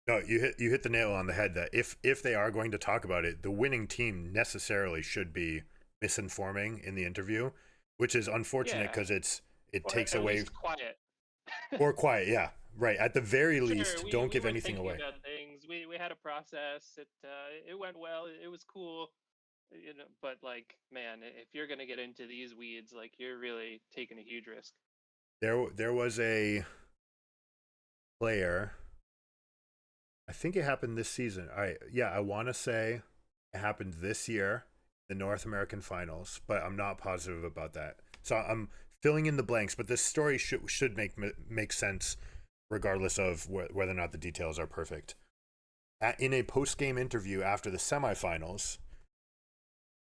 No, you hit the nail on the head that if they are going to talk about it, the winning team necessarily should be misinforming in the interview, which is unfortunate Yeah, because it or takes at away. least quiet. Or quiet, yeah, right. At the very Sure, least, we don't we give were anything thinking away. about things. We had a process. It went well. It was cool. But like, man, if you're gonna get into these weeds, like you're really taking a huge risk. There was a player. I think it happened this season. I want to say it happened this year, the North American Finals, but I'm not positive about that. So I'm filling in the blanks, but this story should make sense regardless of whether or not the details are perfect. In a post game interview after the semifinals,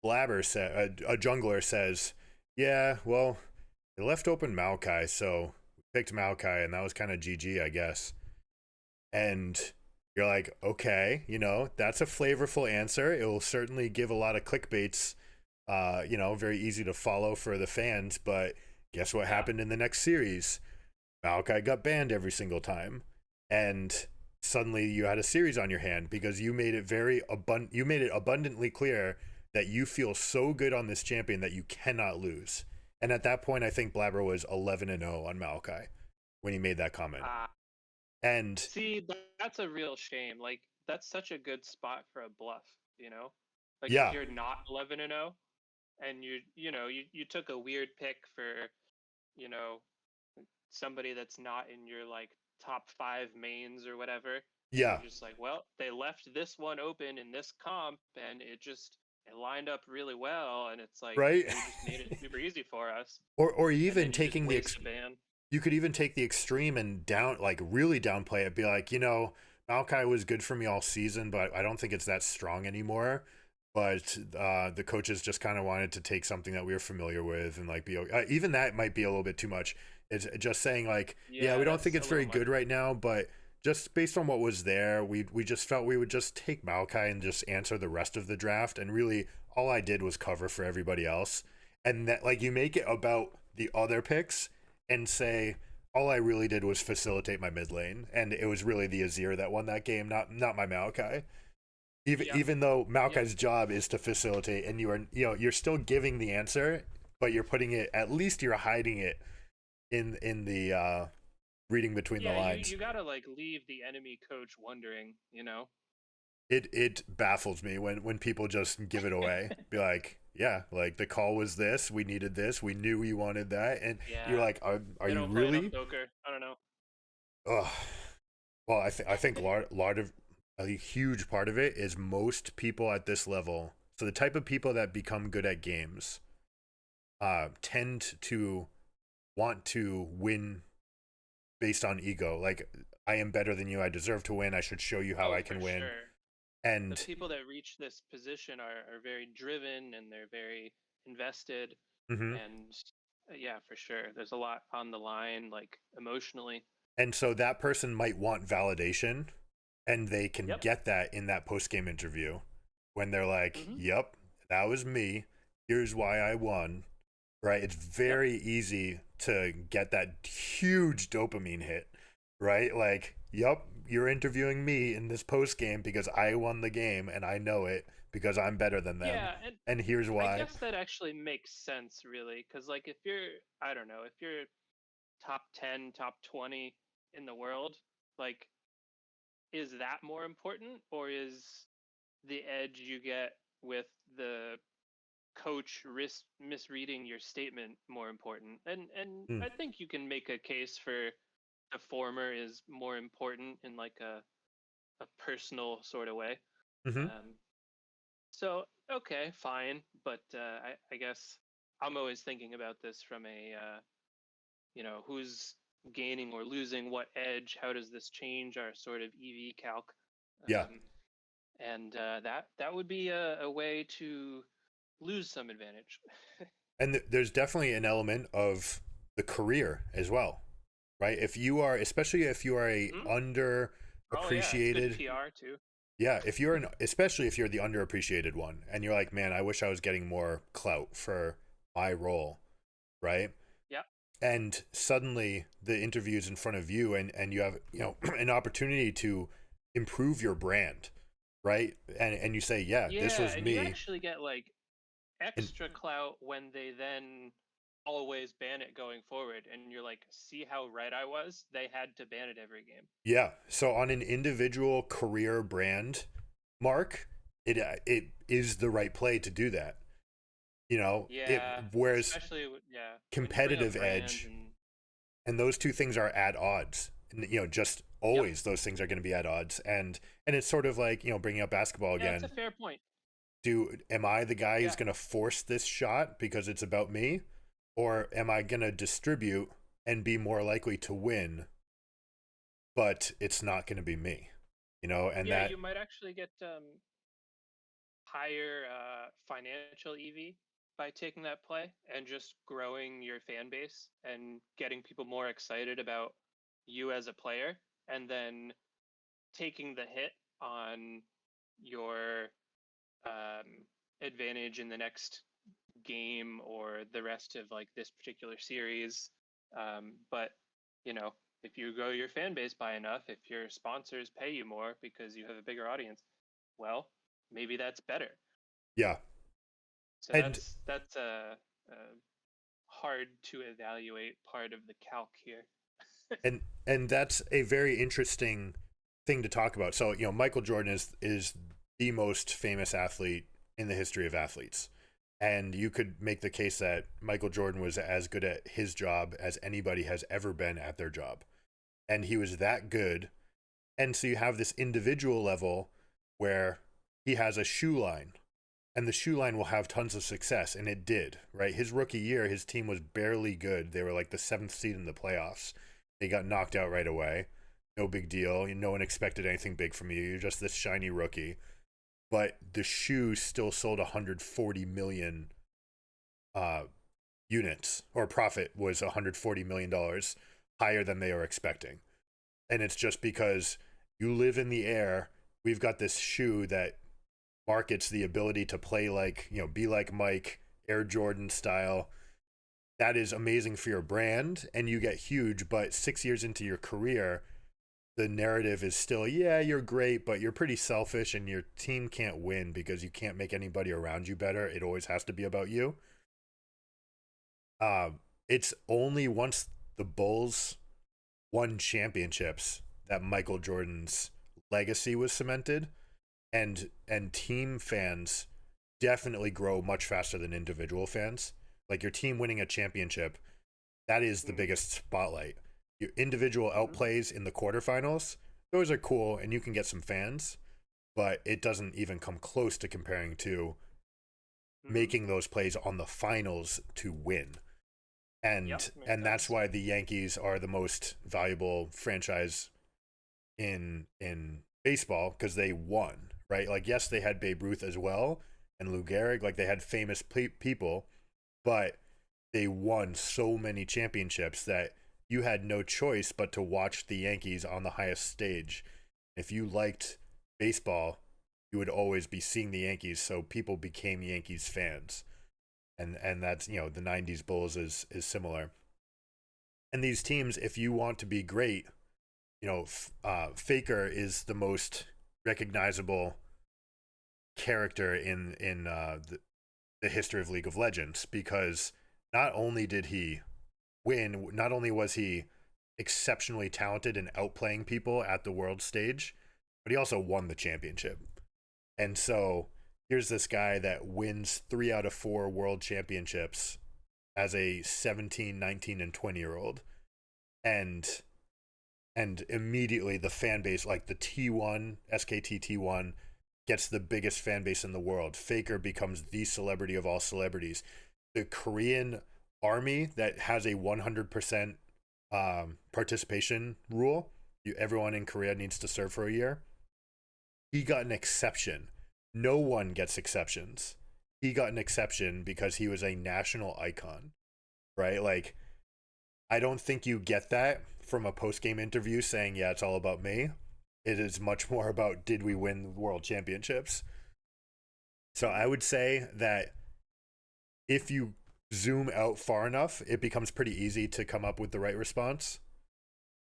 Blabber said a jungler says, "Yeah, well, they left open Maokai, so we picked Maokai, and that was kind of GG, I guess." And you're like, okay, that's a flavorful answer. It will certainly give a lot of clickbaits, very easy to follow for the fans. But guess what Yeah, happened in the next series? Maokai got banned every single time, and suddenly you had a series on your hand because you made it you made it abundantly clear that you feel so good on this champion that you cannot lose. And at that point, I think Blabber was 11-0 on Maokai when he made that comment. uh, And see, that's a real shame. Like, that's such a good spot for a bluff, you know? Like, if yeah, you're not 11-0 and you took a weird pick for, you know, somebody that's not in your like top 5 mains or whatever, and you're yeah, just like, well, they left this one open in this comp and it lined up really well, and it's like right. they just made it super easy for us, or and even then you just taking waste a ban. you could even take the extreme and down, like really downplay it. Be like, Maokai was good for me all season, but I don't think it's that strong anymore. But the coaches just kind of wanted to take something that we were familiar with and like even that might be a little bit too much. It's just saying like, yeah, we Yeah, don't think that's a it's little very much. good right now, but just based on what was there, we just felt we would just take Maokai and just answer the rest of the draft. And really, all I did was cover for everybody else. And that, like, you make it about the other picks and say all I really did was facilitate my mid lane, and it was really the Azir that won that game, not my Maokai. Yep, Even though yep. Maokai's job is to facilitate, and you're still giving the answer, but you're putting it, at least you're hiding it in the reading between the Yeah, you lines. you gotta like leave the enemy coach wondering. It baffles me when people just give it away. Be like, yeah, like the call was this, we needed this, we knew we wanted that, and you're Yeah, like, are they you don't play enough really? poker. I don't know. Ugh. Well, I think lot of a huge part of it is most people at this level. So the type of people that become good at games tend to want to win based on ego. Like, I am better than you. I deserve to win. I should show you how Oh, I for can win. sure. The And people that reach this position are very driven and they're very invested, mhm. and yeah, for sure there's a lot on the line, like emotionally. And so that person might want validation, and they can Yep. get that in that post game interview when they're like, Hmm. "Yep, that was me. Here's why I won." Right? It's Yep. very easy to get that huge dopamine hit, right? Like, "Yep, you're interviewing me in this post game because I won the game and I know it because I'm better than them, Yeah, and and here's I why." guess that actually makes sense, really, because like if you're, I don't know, if you're top 10, top 20 in the world, like, is that more important, or is the edge you get with the coach misreading your statement more important? And Mm. I think you can make a case for the former is more important in like a personal sort of way. Hmm. Um, so okay, fine, but I guess I'm always thinking about this from a who's gaining or losing what edge. How does this change our sort of EV calc? Yeah. And that would be a way to lose some advantage. And there's definitely an element of the career as well, right? If you are, especially if you are a Hmm. Oh yeah, it's good underappreciated, PR too. yeah, especially if you're the underappreciated one and you're like, man, I wish I was getting more clout for my role, right? Yep. And suddenly the interview's in front of you and you have, an opportunity to improve your brand, right? And you say, yeah, this Yeah, was and you me. actually get like And extra clout when they then always ban it going forward, and you're like, see how right I was? They had to ban it every game. yeah, so on an individual career brand mark, it is the right play to do that. It Yeah, whereas especially yeah, when you bring up competitive brands edge, and and those two things are at odds. And, just yep, always those things are going to be at odds. And it's sort of like, bringing up basketball yeah, it's a again. fair point. Am I the guy who's Yeah, going to force this shot because it's about me, or am I going to distribute and be more likely to win, but it's not going to be me? And yeah, that, you might actually get higher financial EV by taking that play and just growing your fan base and getting people more excited about you as a player, and then taking the hit on your advantage in the next game or the rest of like this particular series. But you know, if you grow your fan base by enough, if your sponsors pay you more because you have a bigger audience, well, maybe that's better. yeah. So And that's a hard to evaluate part of the calc here. and that's a very interesting thing to talk about. So, Michael Jordan is the most famous athlete in the history of athletes. And you could make the case that Michael Jordan was as good at his job as anybody has ever been at their job. And he was that good. And so you have this individual level where he has a shoe line, and the shoe line will have tons of success. And it did, right? His rookie year, his team was barely good. They were like the seventh seed in the playoffs. They got knocked out right away. No big deal. No one expected anything big from you. You're just this shiny rookie. But the shoe still sold 140 million uh, units, or profit was $140 million higher than they were expecting. And it's just because you live in the air. We've got this shoe that markets the ability to play like, be like Mike, Air Jordan style. That is amazing for your brand, and you get huge. But 6 years into your career, the narrative is still, yeah, you're great, but you're pretty selfish, and your team can't win because you can't make anybody around you better. It always has to be about you. It's only once the Bulls won championships that Michael Jordan's legacy was cemented, and team fans definitely grow much faster than individual fans. Like your team winning a championship, that is the Mm. biggest spotlight. Your individual Mm-hmm. outplays in the quarterfinals, those are cool and you can get some fans, but it doesn't even come close to comparing to Mm-hmm. making those plays on the finals to win. Yep, makes And that's sense. why the Yankees are the most valuable franchise in baseball, because they won, right? Like, yes, they had Babe Ruth as well, and Lou Gehrig, like they had famous people, but they won so many championships that you had no choice but to watch the Yankees on the highest stage. If you liked baseball, you would always be seeing the Yankees, so people became Yankees fans. And that's, the 90s Bulls is similar. And these teams, if you want to be great, Faker is the most recognizable character in the history of League of Legends, because not only did he win, not only was he exceptionally talented and outplaying people at the world stage, but he also won the championship. And so here's this guy that wins 3 out of 4 world championships as a 17, 19, and 20-year-old. And immediately the fan base, like the T1, SKT T1, gets the biggest fan base in the world. Faker becomes the celebrity of all celebrities. The Korean army that has a 100% participation rule, everyone in Korea needs to serve for a year. He got an exception. No one gets exceptions. He got an exception because he was a national icon, right? Like, I don't think you get that from a post game interview saying, yeah, it's all about me. It is much more about, did we win world championships? So I Mm-hmm. would say that if you zoom out far enough, it becomes pretty easy to come up with the right response.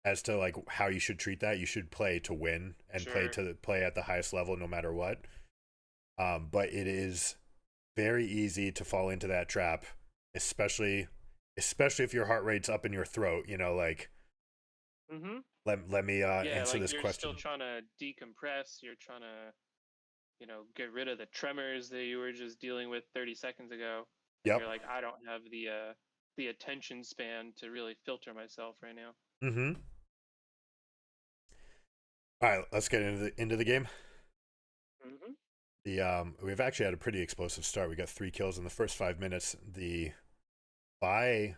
as to like how you should treat that. You should play to win and Sure. play at the highest level no matter what. But it is very easy to fall into that trap, especially if your heart rate's up in your throat. You know, like Mm-hmm. let me Yeah, answer like this you're still question. trying to decompress. You're trying to, get rid of the tremors that you were just dealing with 30 seconds ago. And Yep. you're like, I don't have the attention span to really filter myself right now. Mm-hmm. All right, let's get into the game. Mm-hmm. The we've actually had a pretty explosive start. We got 3 kills in the first 5 minutes. The by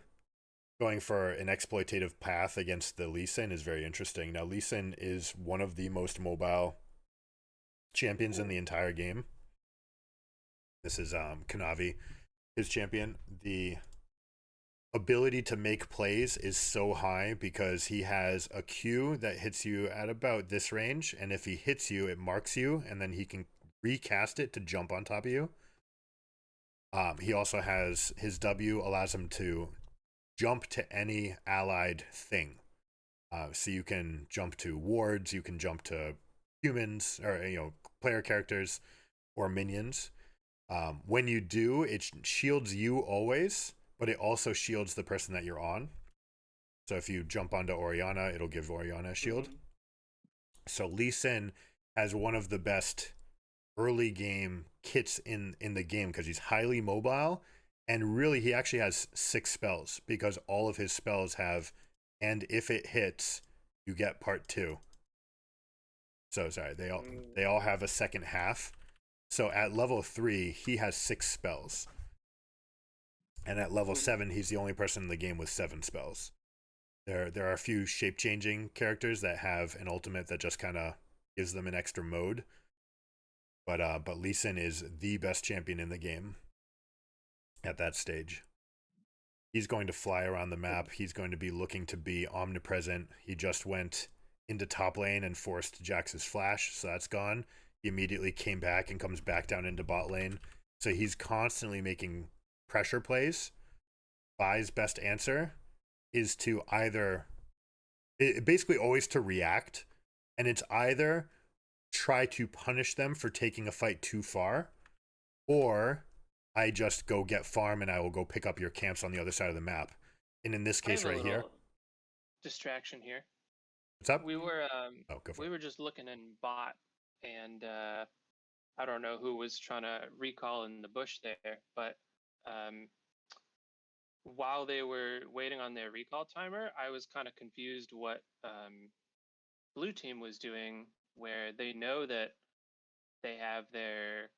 going for an exploitative path against the Lee Sin is very interesting. Now Lee Sin is one of the most mobile champions in Ooh. the entire game. This is Kanavi, his champion. The ability to make plays is so high because he has a Q that hits you at about this range, and if he hits you, it marks you, and then he can recast it to jump on top of you. He also has his W allows him to jump to any allied thing. So you can jump to wards, you can jump to humans or player characters or minions. When you do, it shields you always, but it also shields the person that you're on. So if you jump onto Oriana, it'll give Oriana a shield. Mm-hmm. So Lee Sin has one of the best early game kits in the game because he's highly mobile, and really he actually has 6 spells because all of his spells have, and if it hits, you get part two. So sorry, they all have a second half. So at level 3, he has 6 spells, and at level Mm-hmm. 7, he's the only person in the game with 7 spells. There are a few shape changing characters that have an ultimate that just kind of gives them an extra mode. But Lee Sin is the best champion in the game at that stage. He's going to fly around the map. He's going to be looking to be omnipresent. He just went into top lane and forced Jax's flash, so that's gone. He immediately came back and comes back down into bot lane. So he's constantly making pressure plays. Vi's best answer is to either basically always to react, and it's either try to punish them for taking a fight too far, or I just go get farm and I will go pick up your camps on the other side of the map. And in this I case have a right here, little distraction here. what's up? We were Oh, go for we it. were just looking in bot, and I don't know who was trying to recall in the bush there, but um, while they were waiting on their recall timer, I was kind of confused what blue team was doing, where they know that they have their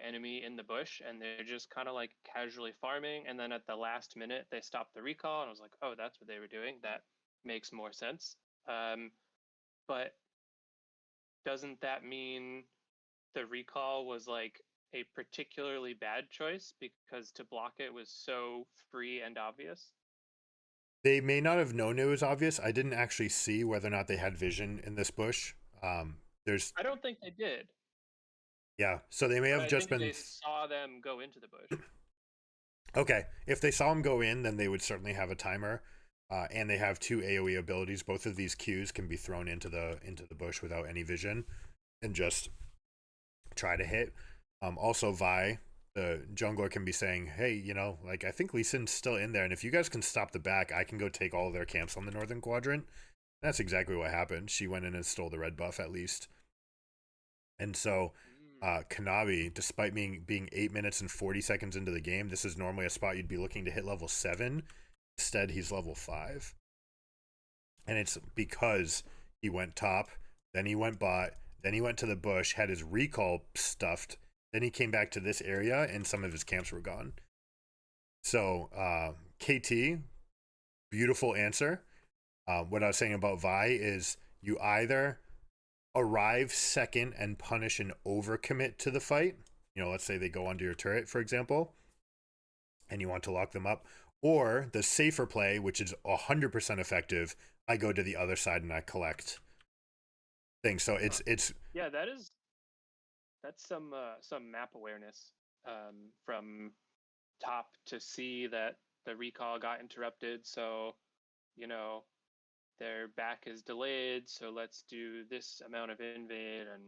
enemy in the bush and they're just kind of like casually farming, and then at the last minute they stopped the recall, and I was like, oh, that's what they were doing. That makes more sense. But doesn't that mean the recall was like a particularly bad choice because to block it was so free and obvious? They may not have known it was obvious. I didn't actually see whether or not they had vision in this bush. There's I don't think they did, Yeah, so they may but have I just think been they saw them go into the bush. okay. If they saw him go in, then they would certainly have a timer. And they have 2 AoE abilities. Both of these Qs can be thrown into the bush without any vision and just try to hit. Also, Vi, the jungler, can be saying, "Hey, like I think Lee Sin's still in there, and if you guys can stop the back, I can go take all of their camps on the northern quadrant." That's exactly what happened. She went in and stole the red buff at least, and so Mm. Kanavi, despite being 8 minutes and 40 seconds into the game, this is normally a spot you'd be looking to hit level 7. Instead, he's level 5, and it's because he went top, then he went bot, then he went to the bush, had his recall stuffed, then he came back to this area, and some of his camps were gone. So KT, beautiful answer. What I was saying about Vi is you either arrive second and punish an overcommit to the fight. Let's say they go onto your turret, for example, and you want to lock them up. Or the safer play, which is 100% effective, I go to the other side and I collect things. So Huh. it's Yeah, that's some map awareness from top to see that the recall got interrupted. So, you know, their back is delayed, so let's do this amount of invade, and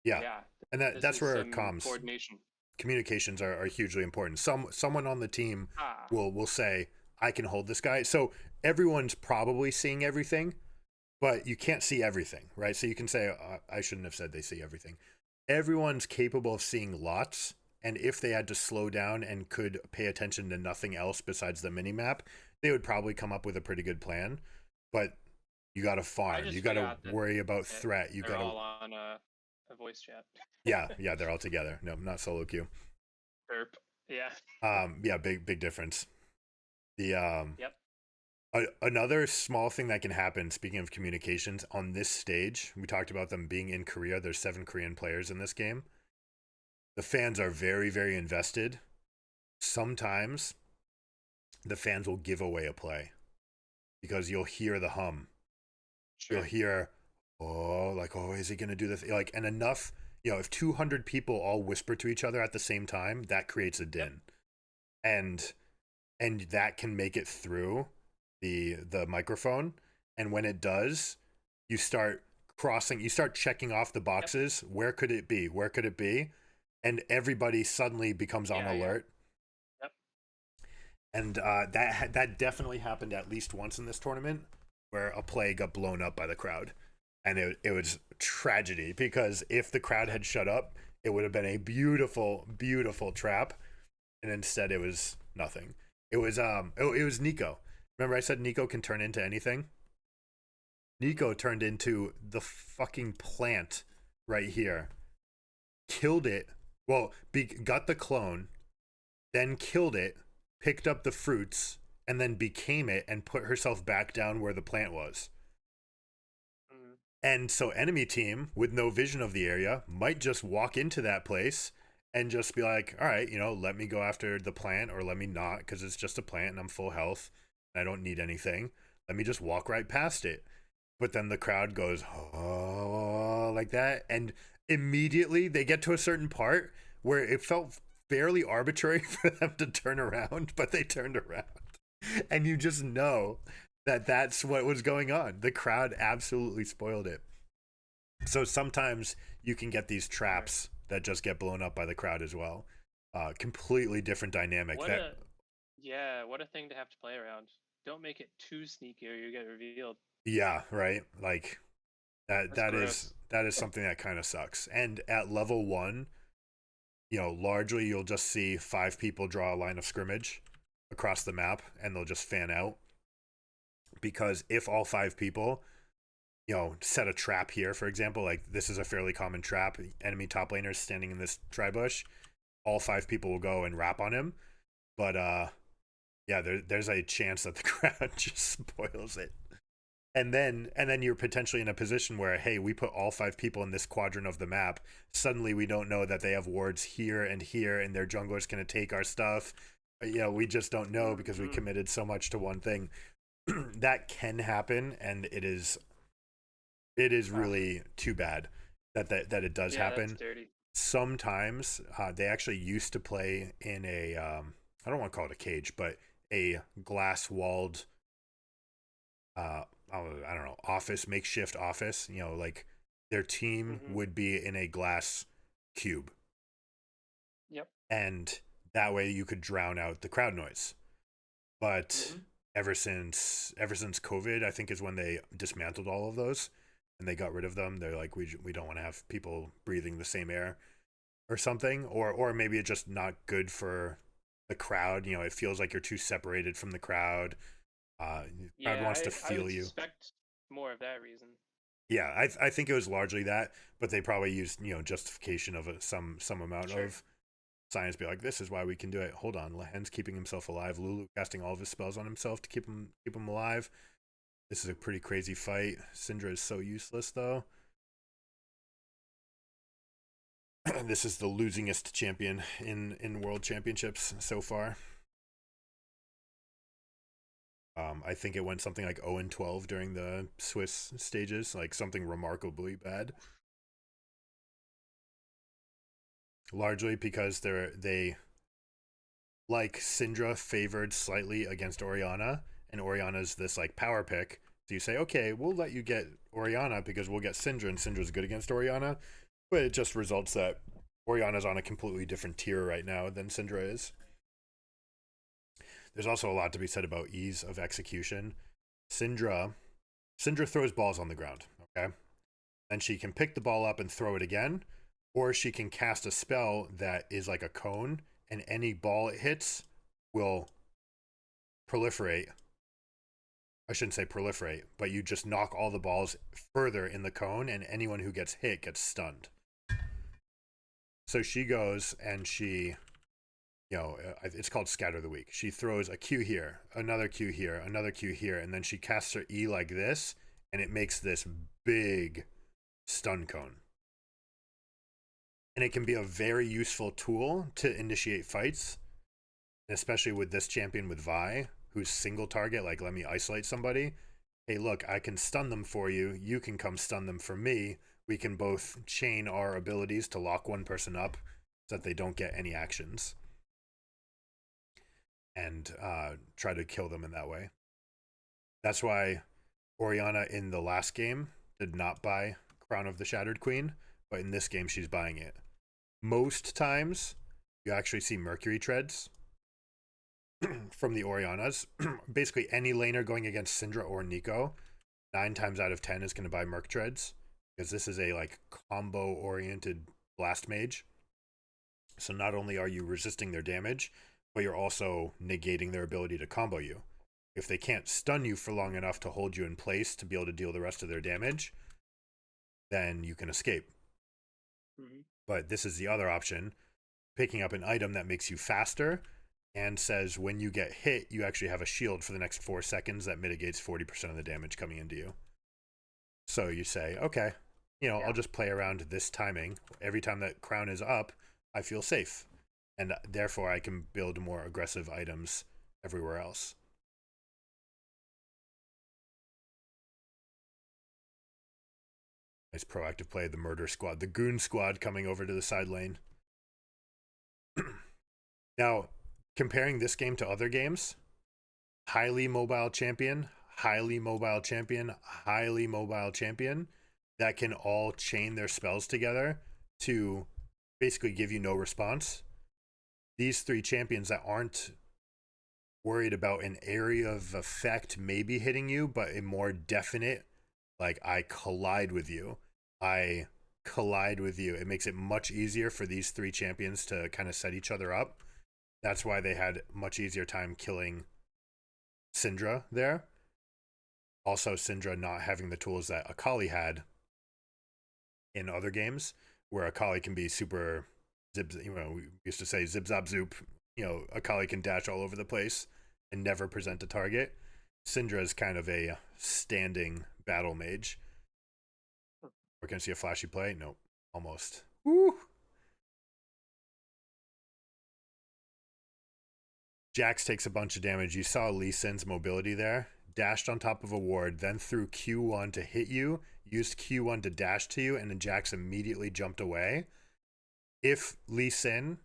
Yeah, yeah, and this that's is where some comms coordination. communications are hugely important. Someone on the team Ah, will say, I can hold this guy. So everyone's probably seeing everything, but you can't see everything, right? So you can say, I shouldn't have said they see everything. Everyone's capable of seeing lots, and if they had to slow down and could pay attention to nothing else besides the mini map, they would probably come up with a pretty good plan. But you got to I farm, you just got to forgot that worry about threat, you they're got to all on a voice chat. yeah, they're all together. No, not solo queue. Derp. Yeah. Yeah, big difference. The Yep. another small thing that can happen, speaking of communications, on this stage, we talked about them being in Korea. There's 7 Korean players in this game. The fans are very invested. Sometimes the fans will give away a play because you'll hear the hum. You'll Sure. hear, oh, like, oh, is he gonna do this? Like, and enough, if 200 people all whisper to each other at the same time, that creates a Yep. din, and that can make it through the microphone. And when it does, you start checking off the Yep. boxes. Where could it be? Where could it be? And everybody suddenly becomes on Yeah. Yeah. alert. Yep. And that definitely happened at least once in this tournament, where a play got blown up by the crowd, and it was tragedy, because if the crowd had shut up, it would have been a beautiful trap, and instead it was nothing. It was Nico. Remember I said Nico can turn into anything? Mm-hmm. Nico turned into the fucking plant right here. Killed it. Well, got the clone, then killed it, picked up the fruits, and then became it and put herself back down where the plant was. Mm-hmm. And so enemy team with no vision of the area might just walk into that place and just be like, all right, let me go after the plant, or let me not, because it's just a plant and I'm full health. I don't need anything. Let me just walk right past it. But then the crowd goes, oh, like that. And immediately they get to a certain part where it felt fairly arbitrary for them to turn around, but they turned around. And you just know that that's what was going on. The crowd absolutely spoiled it. So sometimes you can get these Sure. traps that just get blown up by the crowd as well. Completely different dynamic. What That a Yeah. What a thing to have to play around. Don't make it too sneaky, or you get revealed. yeah, right. Like that. That's gross. That is something that kind of sucks. And at level 1, largely you'll just see 5 people draw a line of scrimmage across the map, and they'll just fan out. Because if all 5 people set a trap here, for example, like this is a fairly common trap. Enemy top laner is standing in this tri bush. All 5 people will go and rap on him. But yeah, there's a chance that the crowd just spoils it. And then you're potentially in a position where, hey, we put all 5 people in this quadrant of the map. Suddenly we don't know that they have wards here, and their jungler's going to take our stuff. We just don't know because we Mm-hmm. committed so much to one thing. That can happen, and it is Ah, really too bad that it does yeah, that's happen. dirty. Sometimes they actually used to play in a I don't want to call it a cage, but a glass walled I don't know, office, makeshift office. Like their team Mm-hmm. would be in a glass cube, Yep. and that way you could drown out the crowd noise. But Mm-hmm. ever since COVID, I think is when they dismantled all of those and they got rid of them. They're like, we don't want to have people breathing the same air or something, or maybe it's just not good for the crowd. It feels like you're too separated from the crowd. The crowd Yeah, wants to I feel would you. suspect more of that reason. Yeah, I think it was largely that, but they probably used justification of some amount Sure. of science. Be like, this is why we can do it. Hold on, Lehen's keeping himself alive. Lulu casting all of his spells on himself to keep him alive. This is a pretty crazy fight. Syndra is so useless though. This is the losingest champion in world championships so far. I think it went something like 0-12 during the Swiss stages, like something remarkably bad. Largely because they like Syndra favored slightly against Oriana, and Oriana's this like power pick, So you say, okay, we'll let you get Oriana because we'll get Syndra, and Syndra's good against Oriana. But it just results that Oriana's on a completely different tier right now than Syndra is. There's also a lot to be said about ease of execution. Syndra throws balls on the ground, okay? And she can pick the ball up and throw it again, or she can cast a spell that is like a cone, and any ball it hits will proliferate. I shouldn't say proliferate, but you just knock all the balls further in the cone, and anyone who gets hit gets stunned. So she goes and she, it's called Scatter the Weak. She throws a Q here, another Q here, another Q here, and then she casts her E like this, and it makes this big stun cone. And it can be a very useful tool to initiate fights, especially with this champion with Vi, who's single target, like let me isolate somebody. Hey, look, I can stun them for you. You can come stun them for me. We can both chain our abilities to lock one person up so that they don't get any actions and try to kill them in that way. That's why Oriana in the last game did not buy Crown of the Shattered Queen, but in this game she's buying it. Most times you actually see Mercury treads from the Orianas. Basically any laner going against Syndra or Nico, 9 times out of 10 is going to buy Merc treads, because this is a like combo oriented blast mage. So not only are you resisting their damage, but you're also negating their ability to combo you. If they can't stun you for long enough to hold you in place to be able to deal the rest of their damage, then you can escape. Mm-hmm. But this is the other option, picking up an item that makes you faster and says when you get hit, you actually have a shield for the next 4 seconds that mitigates 40% of the damage coming into you. So you say, okay, I'll just play around this timing. Every time that crown is up, I feel safe. And therefore, I can build more aggressive items everywhere else. Nice proactive play. The murder squad, the goon squad coming over to the side lane. Now, comparing this game to other games, highly mobile champion, highly mobile champion, highly mobile champion that can all chain their spells together to basically give you no response. These 3 champions that aren't worried about an area of effect maybe hitting you, but a more definite, like I collide with you. I collide with you. It makes it much easier for these 3 champions to kind of set each other up. That's why they had much easier time killing Syndra there. Also, Syndra not having the tools that Akali had in other games, where Akali can be super zip, we used to say zip zap zoop. Akali can dash all over the place and never present a target. Syndra is kind of a standing battle mage. We're gonna see a flashy play? Nope, almost. Woo! Jax takes a bunch of damage. You saw Lee Sin's mobility there. Dashed on top of a ward, then threw Q1 to hit you, used Q1 to dash to you, and then Jax immediately jumped away. If Lee Sin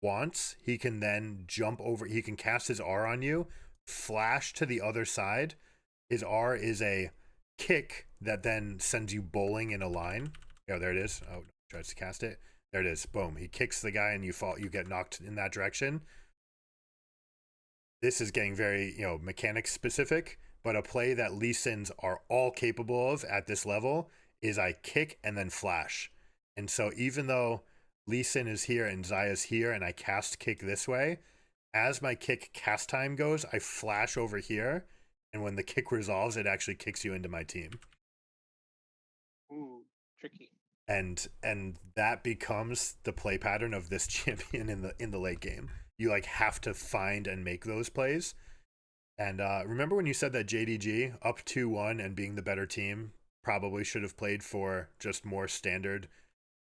wants, he can then jump over. He can cast his R on you, flash to the other side. His R is a kick that then sends you bowling in a line. Oh, there it is. Oh, tries to cast it. There it is. Boom. He kicks the guy and you fall. You get knocked in that direction. This is getting very, mechanics specific, but a play that Lee Sins are all capable of at this level is I kick and then flash. And so even though Lee Sin is here and Zaya's here and I cast kick this way, as my kick cast time goes, I flash over here, and when the kick resolves, it actually kicks you into my team. Ooh, tricky. And that becomes the play pattern of this champion in the late game. You have to find and make those plays. And remember when you said that JDG up 2-1 and being the better team probably should have played for just more standard,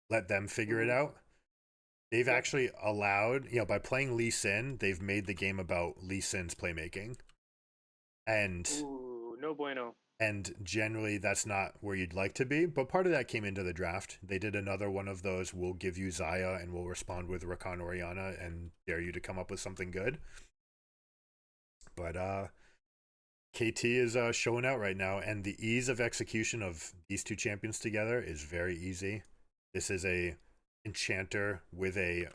let them figure it out? They've actually allowed, by playing Lee Sin, they've made the game about Lee Sin's playmaking. And ooh, no bueno. And generally that's not where you'd like to be, but part of that came into the draft. They did another one of those, we'll give you Zaya and we'll respond with Rakan Oriana and dare you to come up with something good. But KT is showing out right now, and the ease of execution of these two champions together is very easy. This is a enchanter with a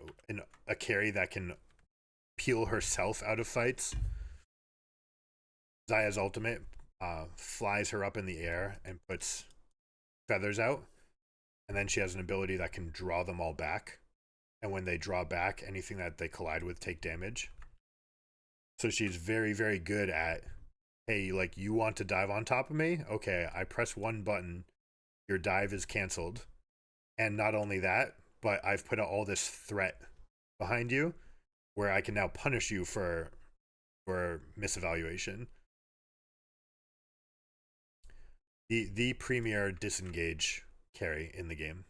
carry that can peel herself out of fights. Zaya's ultimate flies her up in the air and puts feathers out, and then she has an ability that can draw them all back. And when they draw back, anything that they collide with take damage. So she's very, very good at, hey, like, you want to dive on top of me? Okay, I press one button, your dive is canceled. And not only that, but I've put out all this threat behind you where I can now punish you for misevaluation. The premier disengage carry in the game.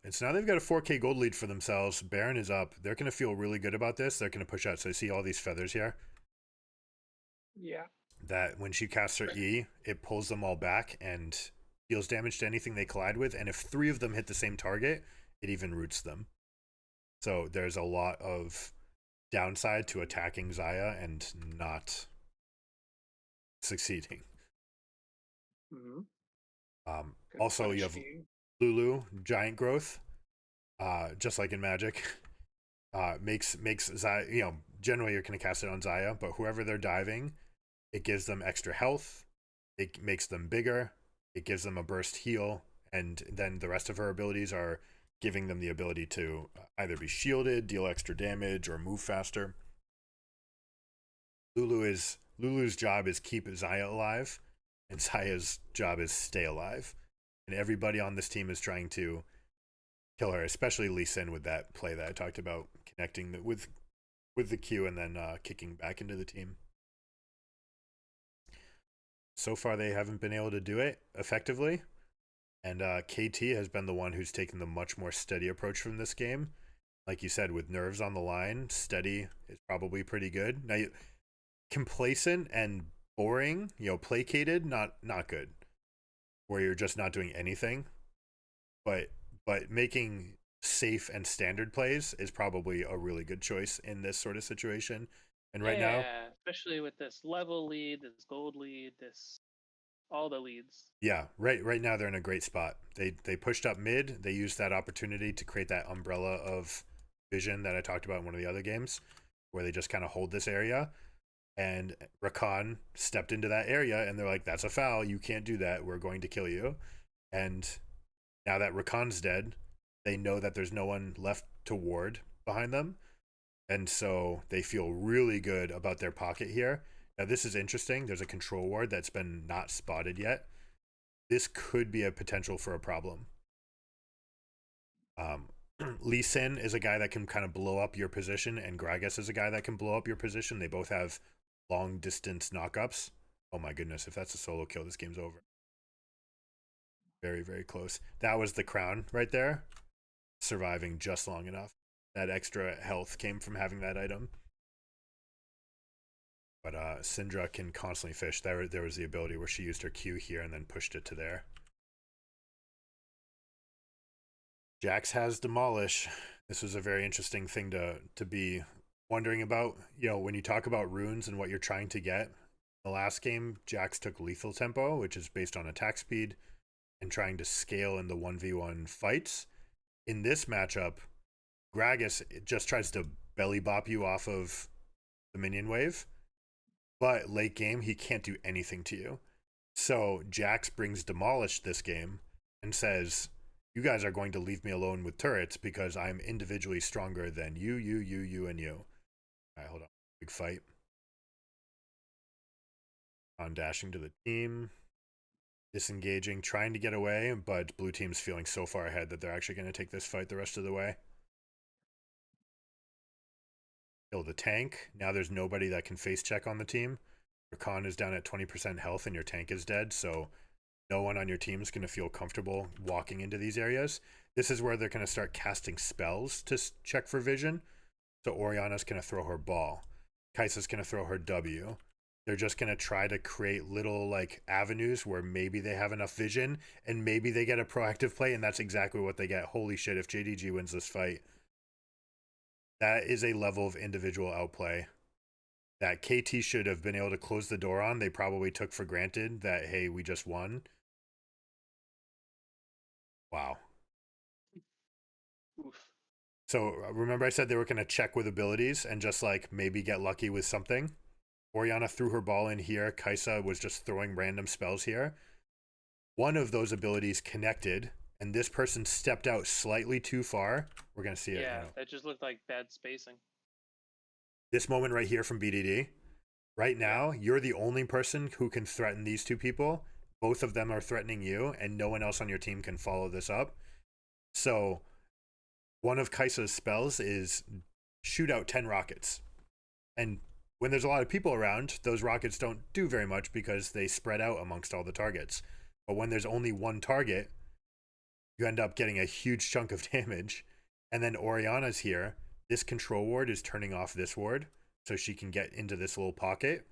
And so now they've got a 4K gold lead for themselves. Baron is up. They're going to feel really good about this. They're going to push out. So you see all these feathers here? Yeah. That when she casts her E, it pulls them all back and deals damage to anything they collide with. And if 3 of them hit the same target, it even roots them. So there's a lot of downside to attacking Xayah and not succeeding. Mm-hmm. Also, you have Lulu, giant growth, just like in Magic. Makes Xayah, you know, generally you're going to cast it on Xayah, but whoever they're diving, it gives them extra health, it makes them bigger, it gives them a burst heal, and then the rest of her abilities are giving them the ability to either be shielded, deal extra damage, or move faster. Lulu's job is keep Xayah alive, and Xayah's job is stay alive. And everybody on this team is trying to kill her, especially Lee Sin with that play that I talked about, connecting with the Q and then kicking back into the team. So far, they haven't been able to do it effectively, and KT has been the one who's taken the much more steady approach from this game. Like you said, with nerves on the line, steady is probably pretty good. Now, complacent and boring, you know, placated, not good, where you're just not doing anything. But making safe and standard plays is probably a really good choice in this sort of situation. And right now, especially with this level lead, this gold lead, this all the leads. yeah, right now they're in a great spot. They pushed up mid. They used that opportunity to create that umbrella of vision that I talked about in one of the other games, where they just kind of hold this area. And Rakan stepped into that area, and they're like, "That's a foul. You can't do that. We're going to kill you." And now that Rakan's dead, they know that there's no one left to ward behind them. And so they feel really good about their pocket here. Now, this is interesting. There's a control ward that's been not spotted yet. This could be a potential for a problem. Lee Sin is a guy that can kind of blow up your position, and Gragas is a guy that can blow up your position. They both have long distance knockups. Oh my goodness, if that's a solo kill, this game's over. Very, very close. That was the crown right there. Surviving just long enough. That extra health came from having that item. But Syndra can constantly fish. There was the ability where she used her Q here and then pushed it to there. Jax has Demolish. This was a very interesting thing to be wondering about. You know, when you talk about runes and what you're trying to get. The last game, Jax took Lethal Tempo, which is based on attack speed, and trying to scale in the 1v1 fights. In this matchup, Gragas just tries to belly bop you off of the minion wave, but late game, he can't do anything to you. So Jax brings Demolish this game and says, you guys are going to leave me alone with turrets because I'm individually stronger than you, and you. All right, hold on. Big fight. On dashing to the team. Disengaging, trying to get away, but blue team's feeling so far ahead that they're actually going to take this fight the rest of the way. Kill the tank. Now there's nobody that can face check on the team. Rakan is down at 20% health and your tank is dead, so no one on your team is going to feel comfortable walking into these areas. This is where they're going to start casting spells to check for vision. So Oriana's going to throw her ball. Kai'Sa's going to throw her W. They're just going to try to create little like avenues where maybe they have enough vision and maybe they get a proactive play, and that's exactly what they get. Holy shit, if JDG wins this fight, That is a level of individual outplay that KT should have been able to close the door on. They probably took for granted that, hey, we just won. Wow. Oof. So remember I said they were going to check with abilities and just like maybe get lucky with something? Orianna threw her ball in here. Kaisa was just throwing random spells here. One of those abilities connected, and this person stepped out slightly too far. We're going to see it. Yeah, that just looked like bad spacing. This moment right here from BDD. Right Yeah. now, you're the only person who can threaten these two people. Both of them are threatening you, and no one else on your team can follow this up. So, one of Kaisa's spells is shoot out 10 rockets. And when there's a lot of people around, those rockets don't do very much because they spread out amongst all the targets. But when there's only one target, you end up getting a huge chunk of damage. And then Oriana's here. This control ward is turning off this ward so she can get into this little pocket.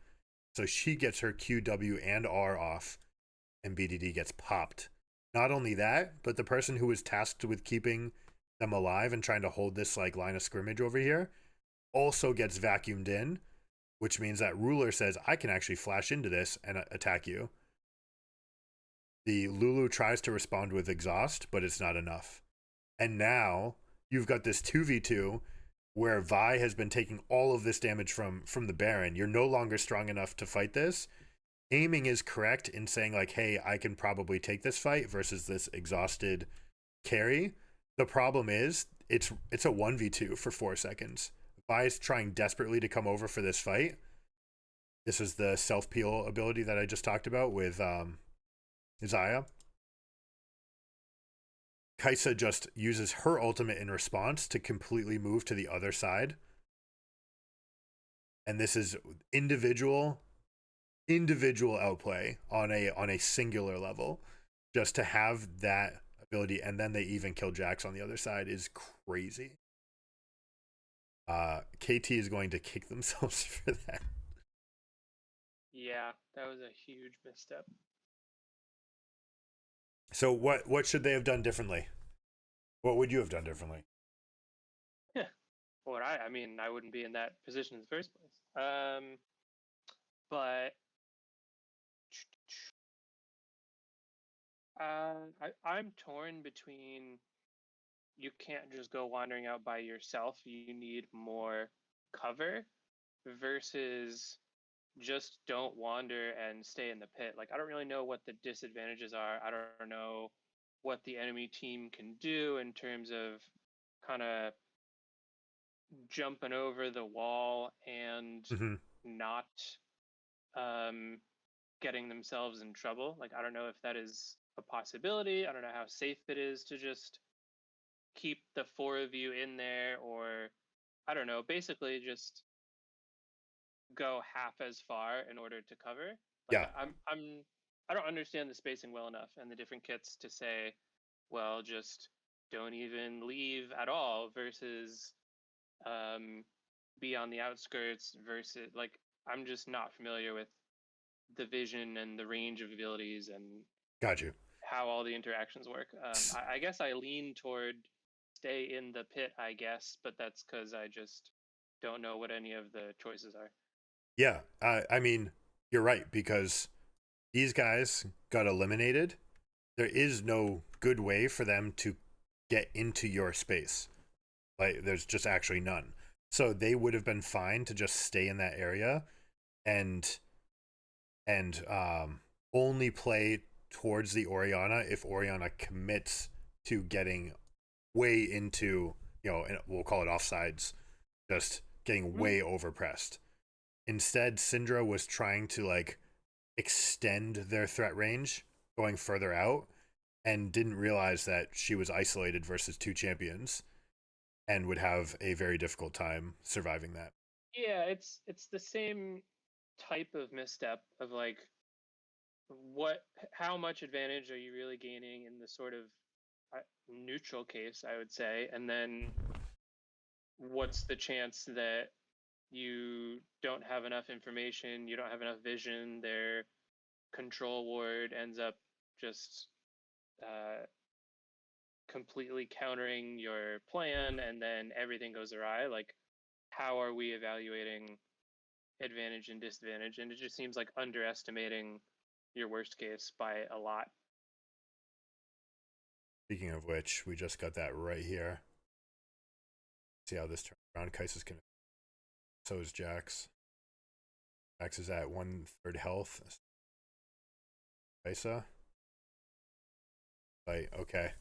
So she gets her Q, W, and R off, and BDD gets popped. Not only that, but the person who was tasked with keeping them alive and trying to hold this like line of scrimmage over here also gets vacuumed in, which means that Ruler says, I can actually flash into this and attack you. The Lulu tries to respond with exhaust, but it's not enough. And now you've got this 2v2 where Vi has been taking all of this damage from the Baron. You're no longer strong enough to fight this. Aiming is correct in saying like, hey, I can probably take this fight versus this exhausted carry. The problem is it's a 1v2 for 4 seconds. Vi is trying desperately to come over for this fight. This is the self-peel ability that I just talked about with Isaiah. Kaisa just uses her ultimate in response to completely move to the other side. And this is individual outplay on a singular level. Just to have that ability, and then they even kill Jax on the other side is crazy. KT is going to kick themselves for that. Yeah, that was a huge misstep. So what should they have done differently? What would you have done differently? Yeah. What I mean, I wouldn't be in that position in the first place. But I'm torn between you can't just go wandering out by yourself. You need more cover versus just don't wander and stay in the pit. Like I don't really know what the disadvantages are. I don't know what the enemy team can do in terms of kind of jumping over the wall and Mm-hmm. not um, getting themselves in trouble. Like I don't know if that is a possibility. I don't know how safe it is to just keep the four of you in there, or I don't know, basically just go half as far in order to cover. Like Yeah, I don't understand the spacing well enough and the different kits to say, well, just don't even leave at all versus um, be on the outskirts versus like I'm just not familiar with the vision and the range of abilities and got you. how all the interactions work. I guess I lean toward stay in the pit, I guess, but that's because I just don't know what any of the choices are. Yeah, I mean, you're right because these guys got eliminated. There is no good way for them to get into your space. Like, there's just actually none. So they would have been fine to just stay in that area and only play towards the Oriana if Oriana commits to getting way into, and we'll call it offsides, just getting Mm. way overpressed. Instead, Syndra was trying to like extend their threat range, going further out, and didn't realize that she was isolated versus two champions and would have a very difficult time surviving that. Yeah, it's the same type of misstep of like what how much advantage are you really gaining in the sort of neutral case, I would say, and then what's the chance that you don't have enough information, you don't have enough vision, their control ward ends up just completely countering your plan and then everything goes awry. Like, how are we evaluating advantage and disadvantage? And it just seems like underestimating your worst case by a lot. Speaking of which, we just got that right here. See how this turns around. Kaisa's gonna. So is Jax. Jax is at 1/3 health. Kaisa. Like, okay.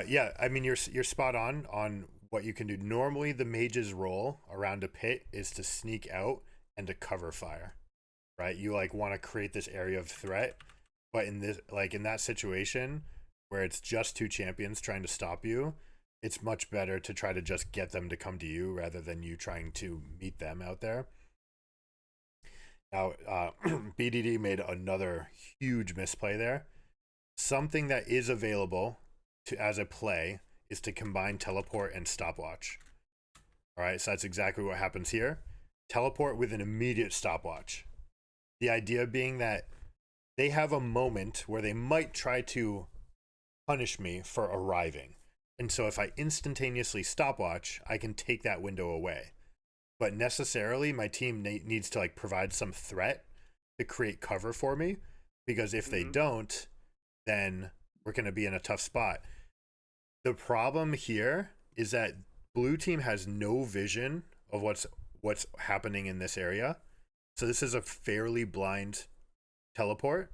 Yeah, I mean you're spot on what you can do. Normally the mage's role around a pit is to sneak out and to cover fire. Right? You like want to create this area of threat, but in this like in that situation where it's just two champions trying to stop you, it's much better to try to just get them to come to you rather than you trying to meet them out there. Now, BDD made another huge misplay there. Something that is available to as a play is to combine teleport and stopwatch. All right, so that's exactly what happens here. Teleport with an immediate stopwatch. The idea being that they have a moment where they might try to punish me for arriving. And so if I instantaneously stopwatch, I can take that window away. But necessarily my team needs to like provide some threat to create cover for me, because if they don't, then we're going to be in a tough spot. The problem here is that blue team has no vision of what's happening in this area. So this is a fairly blind teleport.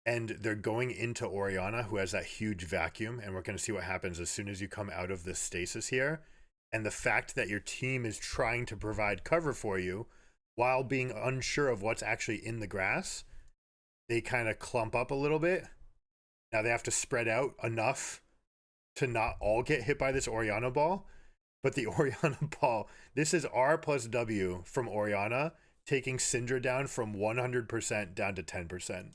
And they're going into Orianna, who has that huge vacuum, and we're going to see what happens as soon as you come out of this stasis here. And the fact that your team is trying to provide cover for you while being unsure of what's actually in the grass, they kind of clump up a little bit. Now they have to spread out enough to not all get hit by this Orianna ball. But the Orianna ball, this is R plus W from Orianna, taking Syndra down from 100% down to 10%.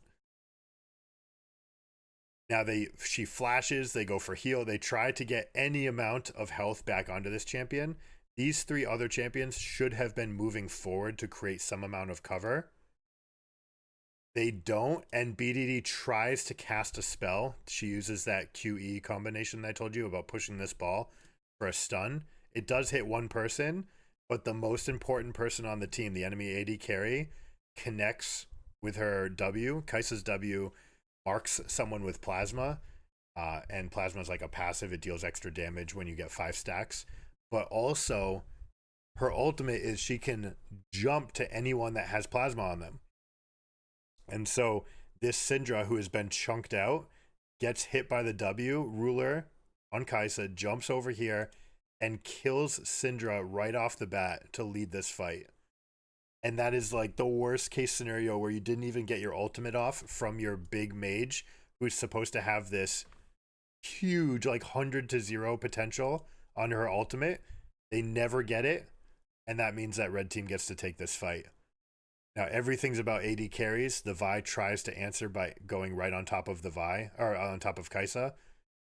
Now she flashes, they go for heal, they try to get any amount of health back onto this champion. These three other champions should have been moving forward to create some amount of cover. They don't, and BDD tries to cast a spell. She uses that QE combination that I told you about pushing this ball for a stun. It does hit one person, but the most important person on the team, the enemy AD carry, connects with her W. Kaisa's W marks someone with plasma, and plasma is like a passive. It deals extra damage when you get 5 stacks. But also, her ultimate is she can jump to anyone that has plasma on them. And so this Syndra, who has been chunked out, gets hit by the W. Ruler on Kaisa jumps over here and kills Syndra right off the bat to lead this fight. And that is like the worst case scenario where you didn't even get your ultimate off from your big mage, who's supposed to have this huge like 100-0 potential on her ultimate. They never get it, and that means that red team gets to take this fight. Now everything's about AD carries. The Vi tries to answer by going right on top of the Vi, or on top of Kaisa,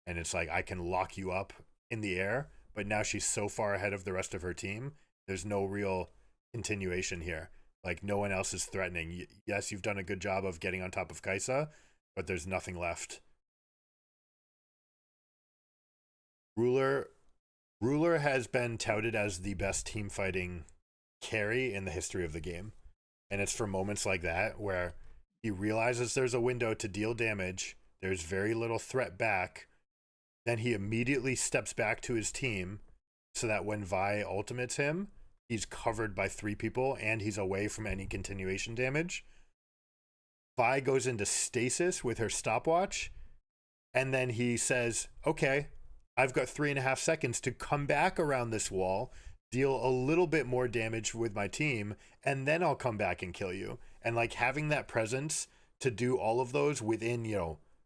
and it's like, I can lock you up in the air, but now she's so far ahead of the rest of her team, there's no real continuation here. Like, no one else is threatening. Yes, you've done a good job of getting on top of Kaisa, but there's nothing left. Ruler has been touted as the best team fighting carry in the history of the game. And it's for moments like that where he realizes there's a window to deal damage, there's very little threat back, then he immediately steps back to his team so that when Vi ultimates him, he's covered by 3 people and he's away from any continuation damage. Vi goes into stasis with her stopwatch, and then he says, okay, I've got 3.5 seconds to come back around this wall, deal a little bit more damage with my team, and then I'll come back and kill you. And like having that presence to do all of those within,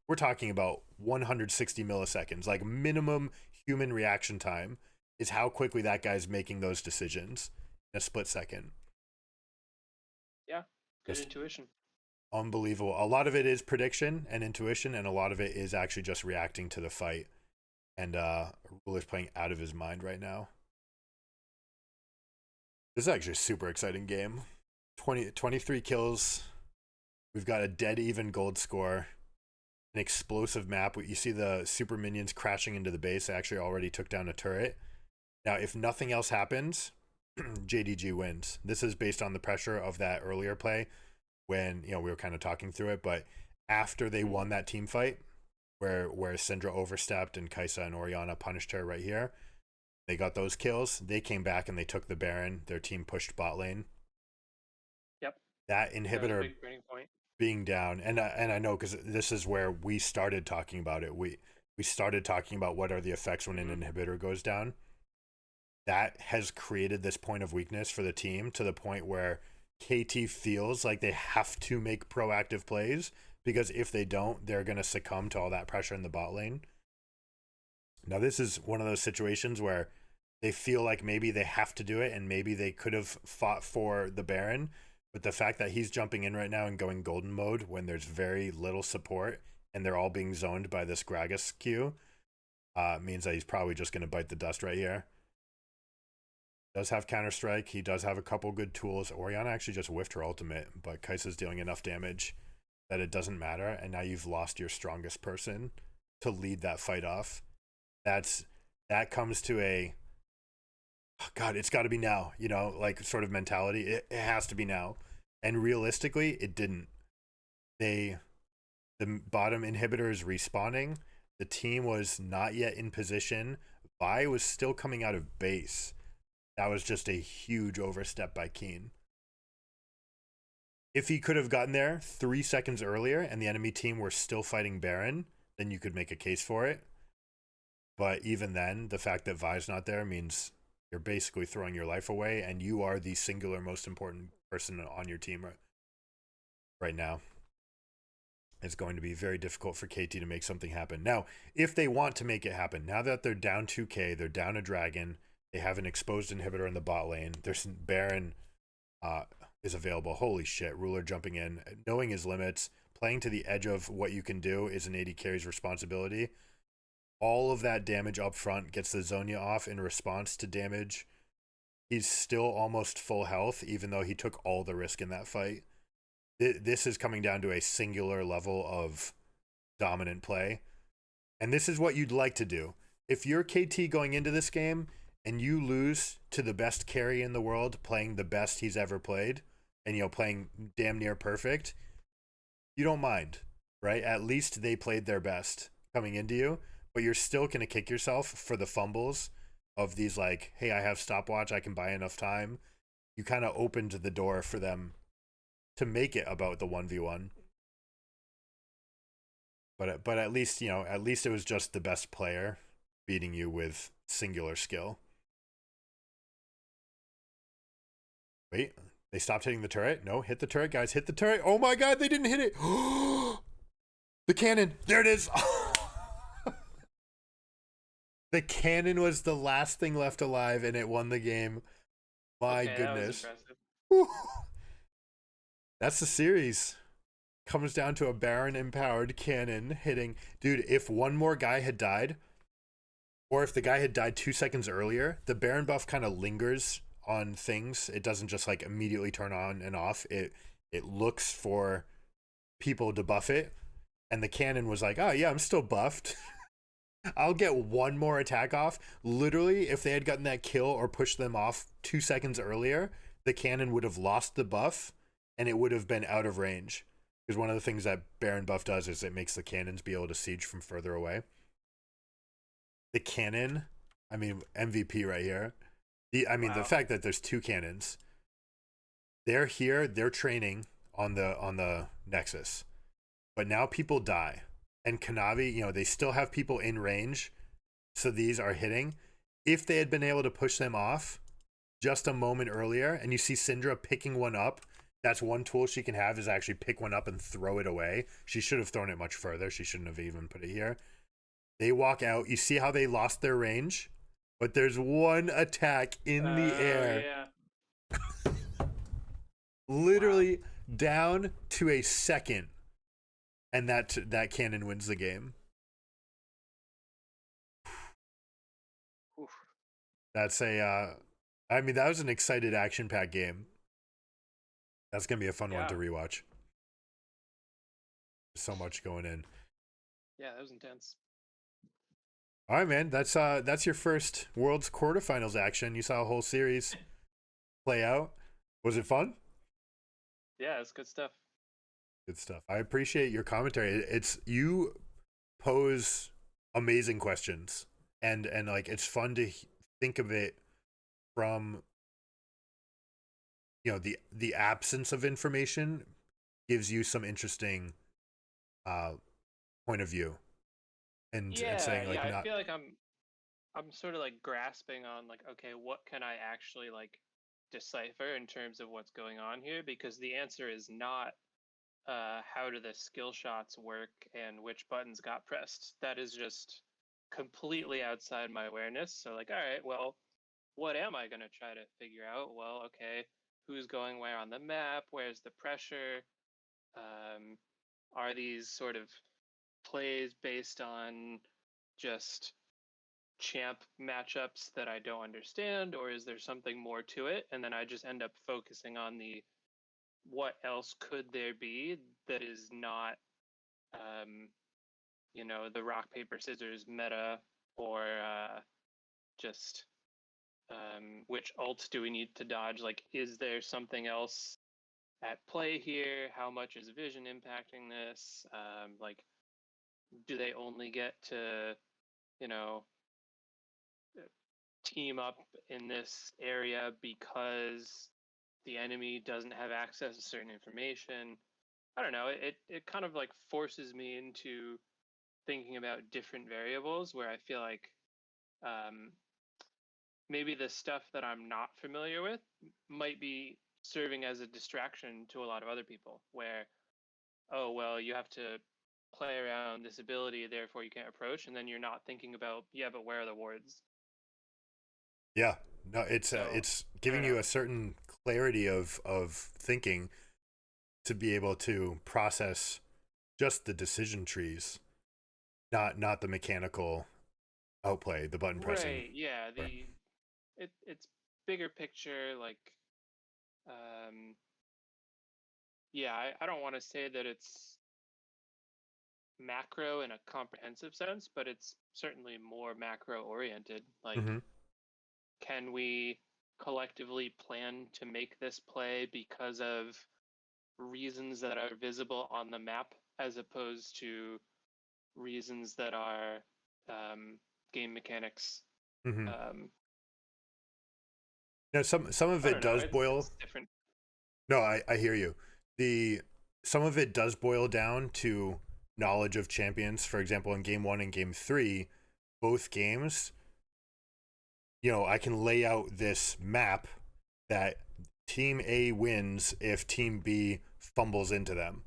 we're talking about 160 milliseconds, like minimum human reaction time, is how quickly that guy's making those decisions in a split second. Yeah, good intuition. Unbelievable. A lot of it is prediction and intuition, and a lot of it is actually just reacting to the fight. And Ruler's playing out of his mind right now. This is actually a super exciting game. 23 kills. We've got a dead even gold score. an explosive map. You see the super minions crashing into the base. They actually already took down a turret. Now, if nothing else happens, JDG wins. This is based on the pressure of that earlier play when, we were kind of talking through it, but after they won that team fight where Syndra overstepped and Kaisa and Orianna punished her right here, they got those kills. They came back and they took the Baron. Their team pushed bot lane. Yep. That That was a inhibitor big turning point. being down, and I know because this is where we started talking about it. We started talking about what are the effects when an inhibitor goes down. That has created this point of weakness for the team to the point where KT feels like they have to make proactive plays, because if they don't, they're going to succumb to all that pressure in the bot lane. Now, this is one of those situations where they feel like maybe they have to do it, and maybe they could have fought for the Baron, but the fact that he's jumping in right now and going golden mode when there's very little support and they're all being zoned by this Gragas Q means that he's probably just going to bite the dust right here. Does have Counter-Strike. He does have a couple good tools. Orianna actually just whiffed her ultimate, but Kai'Sa's dealing enough damage that it doesn't matter, and now you've lost your strongest person to lead that fight off. That comes to a, oh God, it's got to be now, like sort of mentality. It has to be now. And realistically, it didn't. The bottom inhibitor is respawning. The team was not yet in position. Vi was still coming out of base. That was just a huge overstep by Keen. If he could have gotten there 3 seconds earlier and the enemy team were still fighting Baron, then you could make a case for it. But even then, the fact that Vi's not there means you're basically throwing your life away, and you are the singular most important person on your team right now. It's going to be very difficult for KT to make something happen. Now, if they want to make it happen, now that they're down 2k, they're down a dragon, they have an exposed inhibitor in the bot lane, there's Baron is available. Holy shit, Ruler jumping in, knowing his limits, playing to the edge of what you can do is an AD carry's responsibility. All of that damage up front gets the Zhonya off in response to damage. He's still almost full health, even though he took all the risk in that fight. This is coming down to a singular level of dominant play. And this is what you'd like to do. If you're KT going into this game and you lose to the best carry in the world, playing the best he's ever played, and playing damn near perfect, you don't mind, right? At least they played their best coming into you. But you're still going to kick yourself for the fumbles of these, like, hey, I have stopwatch, I can buy enough time. You kind of opened the door for them to make it about the 1v1. But at least, at least it was just the best player beating you with singular skill. Wait, they stopped hitting the turret? No, hit the turret, guys, hit the turret. Oh my God, they didn't hit it. The cannon, there it is. The cannon was the last thing left alive, and it won the game. My goodness. That was impressive. That's the series. Comes down to a Baron-empowered cannon hitting. Dude, if one more guy had died, or if the guy had died 2 seconds earlier, the Baron buff kind of lingers on things. It doesn't just, like, immediately turn on and off. It looks for people to buff it. And the cannon was like, oh, yeah, I'm still buffed. I'll get one more attack off. Literally, if they had gotten that kill or pushed them off 2 seconds earlier, the cannon would have lost the buff and it would have been out of range. Because one of the things that Baron buff does is it makes the cannons be able to siege from further away. The cannon, I mean, MVP right here. Wow. The fact that there's 2 cannons. They're here, they're training on the Nexus. But now people die. And Kanavi, they still have people in range, so these are hitting. If they had been able to push them off just a moment earlier, and you see Syndra picking one up, that's one tool she can have, is actually pick one up and throw it away. She should have thrown it much further. She shouldn't have even put it here. They walk out. You see how they lost their range? But there's one attack in the air. Yeah. Literally down to a second. And that cannon wins the game. Oof. That's that was an excited action-packed game. That's going to be a fun one to rewatch. So much going in. Yeah, that was intense. All right, man. That's your first Worlds quarterfinals action. You saw a whole series play out. Was it fun? Yeah, it's good stuff. Good stuff. I appreciate your commentary. It's you pose amazing questions, and like it's fun to think of it from the absence of information gives you some interesting uh point of view and Yeah, saying yeah, like I not feel like I'm sort of like grasping on like, okay, what can I actually like decipher in terms of what's going on here? Because the answer is not how do the skill shots work and which buttons got pressed. That is just completely outside my awareness. So like, all right, well, what am I gonna try to figure out? Well, okay, who's going where on the map? Where's the pressure? Um, are these sort of plays based on just champ matchups that I don't understand, or is there something more to it? And then I just end up focusing on the what else could there be that is not, um, the rock paper scissors meta, or just which ults do we need to dodge? Like, is there something else at play here? How much is vision impacting this? Like, do they only get to, you know, team up in this area because the enemy doesn't have access to certain information? I don't know. It kind of like forces me into thinking about different variables where I feel like um, maybe the stuff that I'm not familiar with might be serving as a distraction to a lot of other people. Where, oh, well, you have to play around this ability, therefore you can't approach, and then you're not thinking about, yeah, but where are the wards? yeah. No, So it's I don't giving you know. a certain clarity of thinking to be able to process just the decision trees, not the mechanical outplay, the button pressing. Right, yeah, Or, it's bigger picture, like, um yeah, I don't want to say that it's macro in a comprehensive sense, but it's certainly more macro oriented. Like, mm-hmm. can we collectively plan to make this play because of reasons that are visible on the map as opposed to reasons that are game mechanics? Mm-hmm. Um, Now some of I it don't know. does boil. It's different. No, I hear you. The Some of it does boil down to knowledge of champions. For example, in game 1 and game 3, both games, I can lay out this map that team A wins if team B fumbles into them,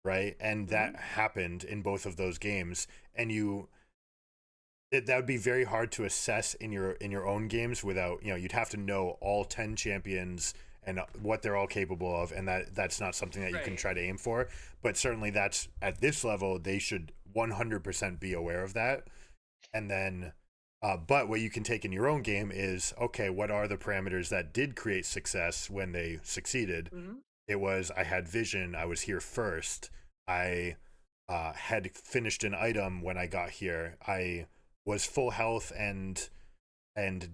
right? And that Mm-hmm. happened in both of those games. And that would be very hard to assess in your own games without, you'd have to know all 10 champions and what they're all capable of, and that's not something that you can Right. try to aim for. But certainly that's at this level they should 100% be aware of that. And then but what you can take in your own game is, okay, what are the parameters that did create success when they succeeded? Mm-hmm. It was, I had vision, I was here first, I had finished an item when I got here, I was full health and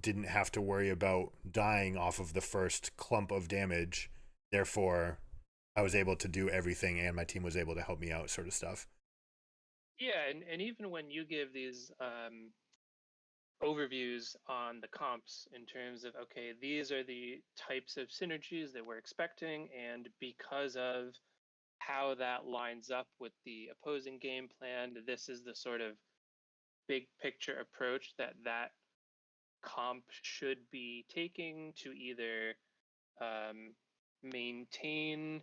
didn't have to worry about dying off of the first clump of damage. Therefore, I was able to do everything and my team was able to help me out, sort of stuff. Yeah, and even when you give these overviews on the comps in terms of, okay, these are the types of synergies that we're expecting, and because of how that lines up with the opposing game plan, this is the sort of big picture approach that comp should be taking to either um, maintain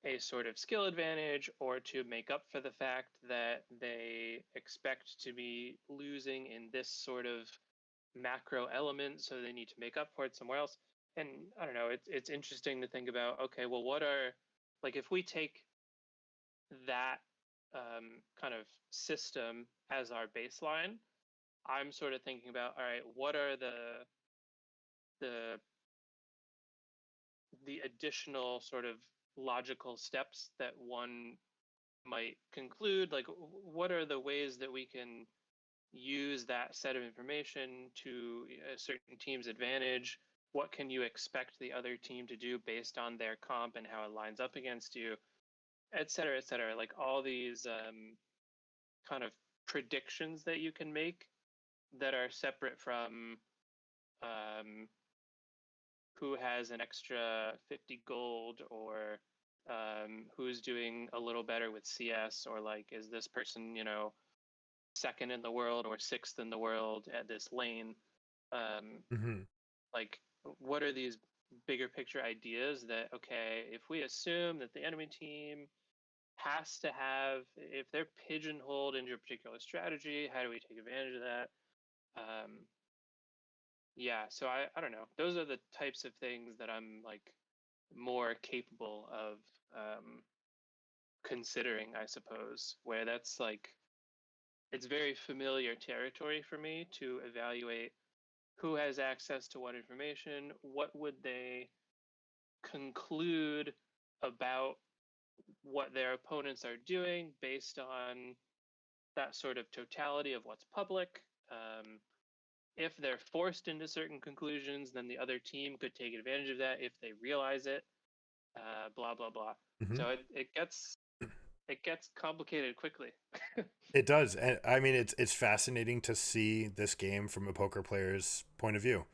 a sort of skill advantage or to make up for the fact that they expect to be losing in this sort of macro element, so they need to make up for it somewhere else. And I don't know, it's interesting to think about, okay, well, what are, like, if we take that kind of system as our baseline, I'm sort of thinking about, all right, what are the the additional sort of logical steps that one might conclude, like what are the ways that we can use that set of information to a certain team's advantage? What can you expect the other team to do based on their comp and how it lines up against you, et cetera, et cetera. Like all these kind of predictions that you can make that are separate from um, who has an extra 50 gold, or who's doing a little better with CS, or like, is this person, second in the world or sixth in the world at this lane? Um, Mm-hmm. like, what are these bigger picture ideas that, okay, if we assume that the enemy team has to have, if they're pigeonholed into a particular strategy, how do we take advantage of that? Um, yeah, so I don't know. Those are the types of things that I'm like more capable of considering, I suppose, where that's like, it's very familiar territory for me to evaluate who has access to what information, what would they conclude about what their opponents are doing based on that sort of totality of what's public. If they're forced into certain conclusions, then the other team could take advantage of that if they realize it. Blah blah blah. Mm-hmm. So it gets complicated quickly. It does, and I mean it's fascinating to see this game from a poker player's point of view.